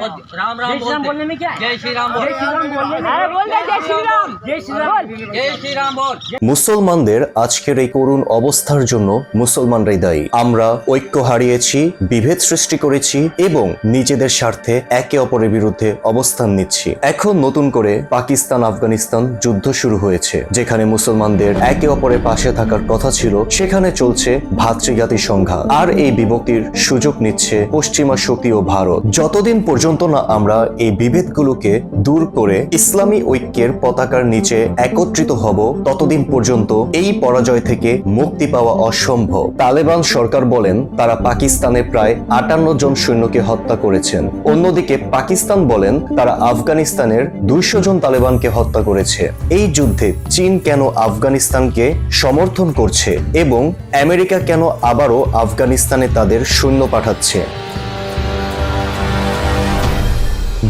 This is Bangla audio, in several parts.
राम राम बोलने में क्या है? जय श्री राम बोल। जय श्री राम बोल। अरे बोल दे जय श्री राम। जय श्री राम। जय श्री राम बोल। মুসলমানদের আজকের এই করুণ অবস্থার জন্য মুসলমানরাই দায়ী। আমরা ঐক্য হারিয়েছি, বিভেদ সৃষ্টি করেছি এবং নিজেদের স্বার্থে একে অপরের বিরুদ্ধে অবস্থান নিচ্ছি। এখন নতুন করে পাকিস্তান আফগানিস্তান যুদ্ধ শুরু হয়েছে, যেখানে মুসলমানদের একে অপরের পাশে থাকার কথা ছিল, সেখানে চলছে ভাতৃঘাতী সংঘাত। আর এই বিভক্তির সুযোগ নিচ্ছে পশ্চিমা শক্তি ও ভারত। যতদিন পর্যন্ত না আমরা এই বিভেদগুলোকে দূর করে ইসলামী ঐক্যের পতাকার নিচে একত্রিত হব, ততদিন পর্যন্ত এই পরাজয় থেকে মুক্তি পাওয়া অসম্ভব। তালেবান সরকার বলেন তারা পাকিস্তানে প্রায় 58 জন সৈন্যকে হত্যা করেছেন। অন্যদিকে পাকিস্তান বলেন তারা আফগানিস্তানের 200 জন তালেবানকে হত্যা করেছে। এই যুদ্ধে চীন কেন আফগানিস্তানকে সমর্থন করছে এবং আমেরিকা কেন আবারও আফগানিস্তানে তাদের সৈন্য পাঠাচ্ছে?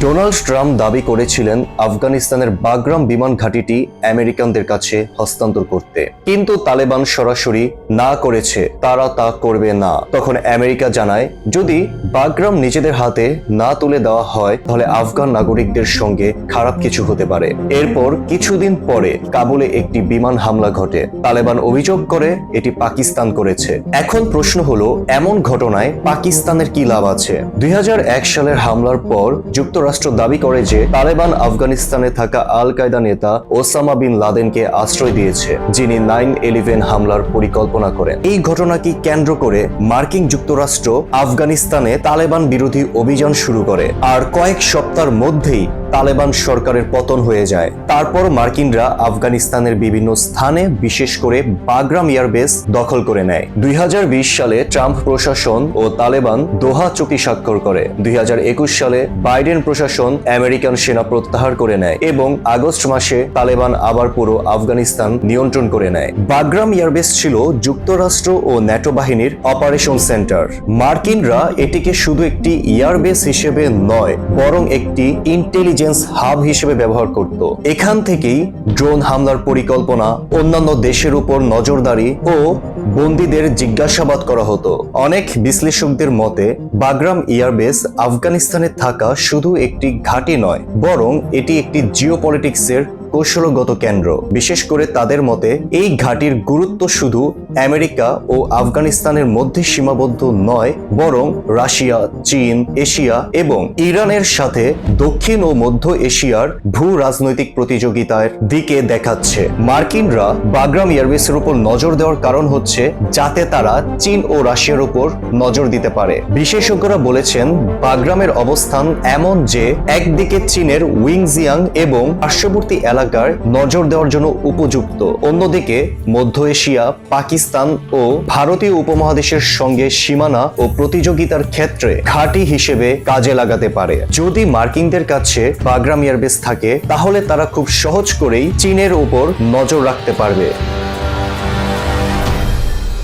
ডোনাল্ড ট্রাম্প দাবি করেছিলেন আফগানিস্তানের বাগরাম বিমান ঘাঁটিটি আমেরিকানদের কাছে হস্তান্তর করতে, কিন্তু তালেবান সরাসরি না করেছে, তারা তা করবে না। তখন আমেরিকা জানায় যদি বাগরাম নিজেদের হাতে না তুলে দেওয়া হয় তাহলে আফগান নাগরিকদের সঙ্গে খারাপ কিছু হতে পারে। এরপর কিছুদিন পরে কাবুলে একটি বিমান হামলা ঘটে। তালেবান অভিযোগ করে এটি পাকিস্তান করেছে। এখন প্রশ্ন হলো, এমন ঘটনায় পাকিস্তানের কি লাভ আছে? 2001 সালের হামলার পর যুক্তরাষ্ট্র দাবি করে যে তালেবান আফগানিস্তানে থাকা আল কায়দা নেতা ওসামা বিন লাদেনকে আশ্রয় দিয়েছে, যিনি 9/11 হামলার পরিকল্পনা করেন। এই ঘটনাকে কেন্দ্র করে মার্কিন যুক্তরাষ্ট্র আফগানিস্তানে তালেবান বিরোধী অভিযান শুরু করে, আর কয়েক সপ্তাহের মধ্যেই তালেবান সরকারের পতন হয়ে যায়। তারপর মার্কিনরা আফগানিস্তানের বিভিন্ন স্থানে, বিশেষ করে বাগরাম এয়ারবেস দখল করে নেয়। 2020 সালে ট্রাম্প প্রশাসন ও তালেবান দোহা চুক্তি স্বাক্ষর করে। 2021 সালে বাইডেন প্রশাসন আমেরিকান সেনা প্রত্যাহার করে নেয় এবং আগস্ট মাসে তালেবান আবার পুরো আফগানিস্তান নিয়ন্ত্রণ করে নেয়। বাগরাম এয়ারবেস ছিল যুক্তরাষ্ট্র ও ন্যাটো বাহিনীর অপারেশন সেন্টার। মার্কিনরা এটিকে শুধু একটি এয়ারবেস হিসেবে নয়, বরং একটি ইন্টেলিজেন্স হাব হিসেবে ব্যবহার করত। এখান থেকেই ড্রোন হামলার পরিকল্পনা, অন্যান্য দেশের উপর নজরদারি ও বন্দীদের জিজ্ঞাসাবাদ করা হতো। অনেক বিশ্লেষকদের মতে বাগরাম এয়ারবেস আফগানিস্তানে থাকা শুধু একটি ঘাঁটি নয়, বরং এটি একটি জিওপলিটিক্সের কৌশলগত কেন্দ্র। বিশেষ করে তাদের মতে এই ঘাঁটির গুরুত্ব শুধু আমেরিকা ও আফগানিস্তানের মধ্যে সীমাবদ্ধ নয়, বরং রাশিয়া, চীন, এশিয়া এবং ইরানের সাথে দক্ষিণ ও মধ্য এশিয়ার ভূ রাজনৈতিক প্রতিযোগিতার দিকে দেখাচ্ছে। মার্কিনরা বাগরাম এয়ারবেসের উপর নজর দেওয়ার কারণ হচ্ছে যাতে তারা চীন ও রাশিয়ার উপর নজর দিতে পারে। বিশেষজ্ঞরা বলেছেন বাগরামের অবস্থান এমন যে একদিকে চীনের উইংজিয়াং এবং পার্শ্ববর্তী এলাকার নজর দেওয়ার জন্য উপযুক্ত, অন্যদিকে মধ্য এশিয়া, পাকিস্তান ও ভারতীয় উপমহাদেশের সঙ্গে সীমানা ও প্রতিযোগিতার ক্ষেত্রে ঘাঁটি হিসেবে কাজে লাগাতে পারে। যদি মার্কিনদের কাছে বাগরাম এয়ারবেস থাকে তাহলে তারা খুব সহজ করেই চীনের উপর নজর রাখতে পারবে।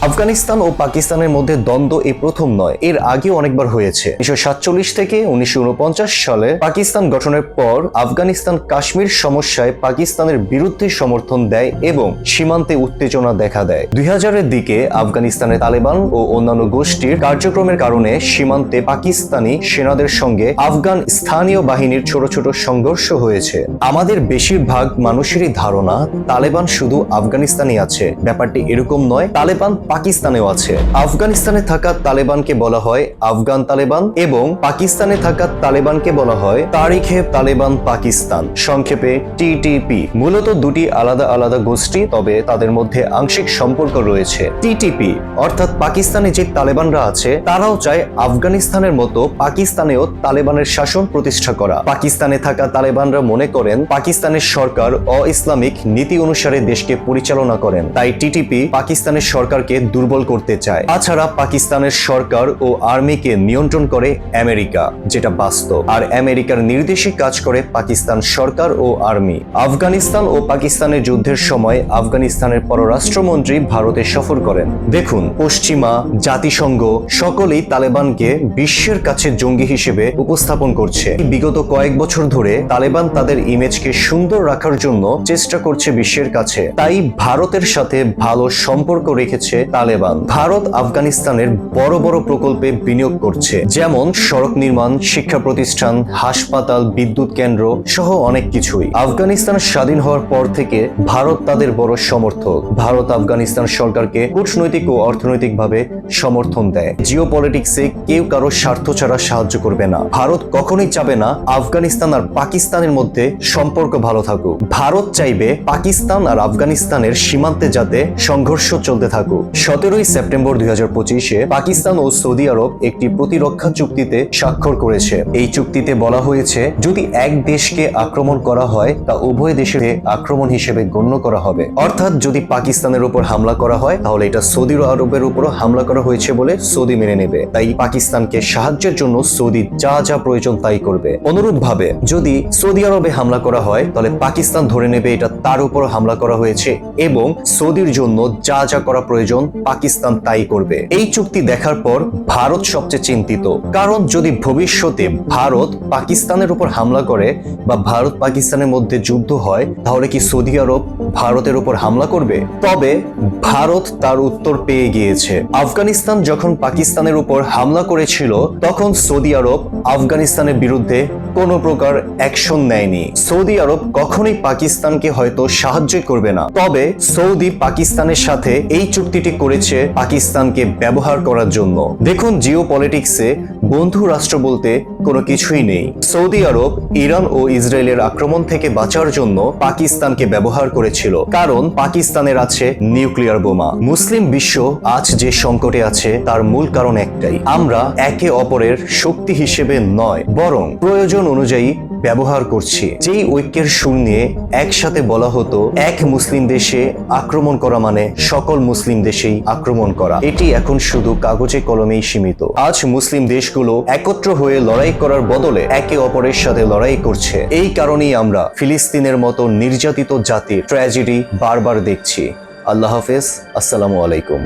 আফগানিস্তান ও পাকিস্তানের মধ্যে দ্বন্দ্ব এই প্রথম নয়, এর আগেও অনেকবার হয়েছে। 1947 থেকে 1949 সালে পাকিস্তান গঠনের পর আফগানিস্তান কাশ্মীর সমস্যায় পাকিস্তানের বিরুদ্ধে সমর্থন দেয় এবং সীমান্তে উত্তেজনা দেখা দেয়। 2000-এর দিকে আফগানিস্তানে তালেবান ও অন্যান্য গোষ্ঠীর কার্যক্রমের কারণে সীমান্তে পাকিস্তানি সেনাদের সঙ্গে আফগান স্থানীয় বাহিনীর ছোট ছোট সংঘর্ষ হয়েছে। আমাদের বেশিরভাগ মানুষেরই ধারণা তালেবান শুধু আফগানিস্তানে আছে। ব্যাপারটি এরকম নয়, তালেবান পাকিস্তানেও আছে। আফগানিস্তানে থাকা তালেবানকে বলা হয় আফগান তালেবান এবং পাকিস্তানে থাকা তালেবানকে বলা হয় তারিখে তালেবান পাকিস্তান, সংক্ষেপে টিটিপি। মূলত দুটি আলাদা আলাদা গোষ্ঠী, তবে তাদের মধ্যে আংশিক সম্পর্ক রয়েছে। টিটিপি অর্থাৎ পাকিস্তানে যে তালেবানরা আছে তারাও চায় আফগানিস্তানের মতো পাকিস্তানেও তালেবানের শাসন প্রতিষ্ঠা করা। পাকিস্তানে থাকা তালেবানরা মনে করেন পাকিস্তানের সরকার অ-ইসলামিক নীতি অনুসারে দেশকে পরিচালনা করেন, তাই টিটিপি পাকিস্তানের সরকারকে দুর্বল করতে চায়। তাছাড়া পাকিস্তানের সরকার ও আর্মিকে নিয়ন্ত্রণ করে আমেরিকা, যেটা বাস্তব, আর আমেরিকার নির্দেশে কাজ করে পাকিস্তান সরকার ও আর্মি। আফগানিস্তান ও পাকিস্তানের যুদ্ধের সময় আফগানিস্তানের পররাষ্ট্রমন্ত্রী ভারতে সফর করেন। দেখুন, পশ্চিমা, জাতিসংঘ সকলেই তালেবানকে বিশ্বের কাছে জঙ্গি হিসেবে উপস্থাপন করছে। বিগত কয়েক বছর ধরে তালেবান তাদের ইমেজকে সুন্দর রাখার জন্য চেষ্টা করছে বিশ্বের কাছে, তাই ভারতের সাথে ভালো সম্পর্ক রেখেছে তালেবান। ভারত আফগানিস্তানের বড় বড় প্রকল্পে বিনিয়োগ করছে, যেমন সড়ক নির্মাণ, শিক্ষা প্রতিষ্ঠান, হাসপাতাল, বিদ্যুৎ কেন্দ্র সহ অনেক কিছুই। আফগানিস্তান স্বাধীন হওয়ার পর থেকে ভারত তাদের বড় সমর্থক। ভারত আফগানিস্তান সরকারকে কূটনৈতিক ও অর্থনৈতিকভাবে সমর্থন দেয়। জিওপলিটিক্সে কেউ কারো স্বার্থ ছাড়া সাহায্য করবে না। ভারত কখনোই চাবে না আফগানিস্তান আর পাকিস্তানের মধ্যে সম্পর্ক ভালো থাকুক। ভারত চাইবে পাকিস্তান আর আফগানিস্তানের সীমান্তে যাতে সংঘর্ষ চলতে থাকুক। 17 সেপ্টেম্বর 2025-এ পাকিস্তান ও সৌদি আরব একটি প্রতিরক্ষা চুক্তিতে স্বাক্ষর করেছে। এই চুক্তিতে বলা হয়েছে, যদি এক দেশকে আক্রমণ করা হয় তা উভয় দেশের আক্রমণ হিসেবে গণ্য করা হবে। অর্থাৎ যদি পাকিস্তানের উপর হামলা করা হয় তাহলে এটা সৌদি আরবের উপরও হামলা করা হয়েছে বলে সৌদি মেনে নেবে। তাই পাকিস্তানকে সাহায্যের জন্য সৌদি যা যা প্রয়োজন তাই করবে। অনুরূপভাবে যদি সৌদি আরবে হামলা করা হয় তাহলে পাকিস্তান ধরে নেবে এটা তার উপর হামলা করা হয়েছে এবং সৌদির জন্য যা যা করা প্রয়োজন পাকিস্তান তাই করবে। এই চুক্তি দেখার পর ভারত সবচেয়ে চিন্তিত, কারণ যদি ভবিষ্যতে ভারত পাকিস্তানের উপর হামলা করে বা ভারত পাকিস্তানের মধ্যে যুদ্ধ হয় তাহলে কি সৌদি আরব ভারতের উপর হামলা করবে? তবে ভারত তার উত্তর পেয়ে গিয়েছে। আফগানিস্তান যখন পাকিস্তানের উপর হামলা করেছিল তখন সৌদি আরব আফগানিস্তানের বিরুদ্ধে কোনো প্রকার অ্যাকশন নেয়নি। সৌদি আরব কখনোই পাকিস্তানকে হয়তো সাহায্য করবে না, তবে সৌদি পাকিস্তানের সাথে এই চুক্তিটি করেছে পাকিস্তানকে ব্যবহার করার জন্য। দেখুন, জিওপলিটিক্সে বন্ধু রাষ্ট্র বলতে কোনো কিছুই নেই। সৌদি আরব ইরান ও ইসরায়েলের আক্রমণ থেকে বাঁচার জন্য পাকিস্তানকে ব্যবহার করেছিল, কারণ পাকিস্তানের আছে নিউক্লিয়ার বোমা। মুসলিম বিশ্ব আজ যে সংকটে আছে তার মূল কারণ একটাই, আমরা একে অপরের শক্তি হিসেবে নয় বরং প্রয়োজন অনুযায়ী ব্যবহার করছি। যেই ঐক্যের সুর নিয়ে একসাথে বলা হতো এক মুসলিম দেশে আক্রমণ করা মানে সকল মুসলিম দেশেই আক্রমণ করা, এটি এখন শুধু কাগজে কলমেই সীমিত। আজ মুসলিম দেশগুলো একত্র হয়ে লড়াই করার বদলে একে অপরের সাথে লড়াই করছে। এই কারণেই আমরা ফিলিস্তিনের মতো নির্যাতিত জাতির ট্র্যাজেডি বারবার দেখছি। আল্লাহ হাফেজ, আসসালামু আলাইকুম।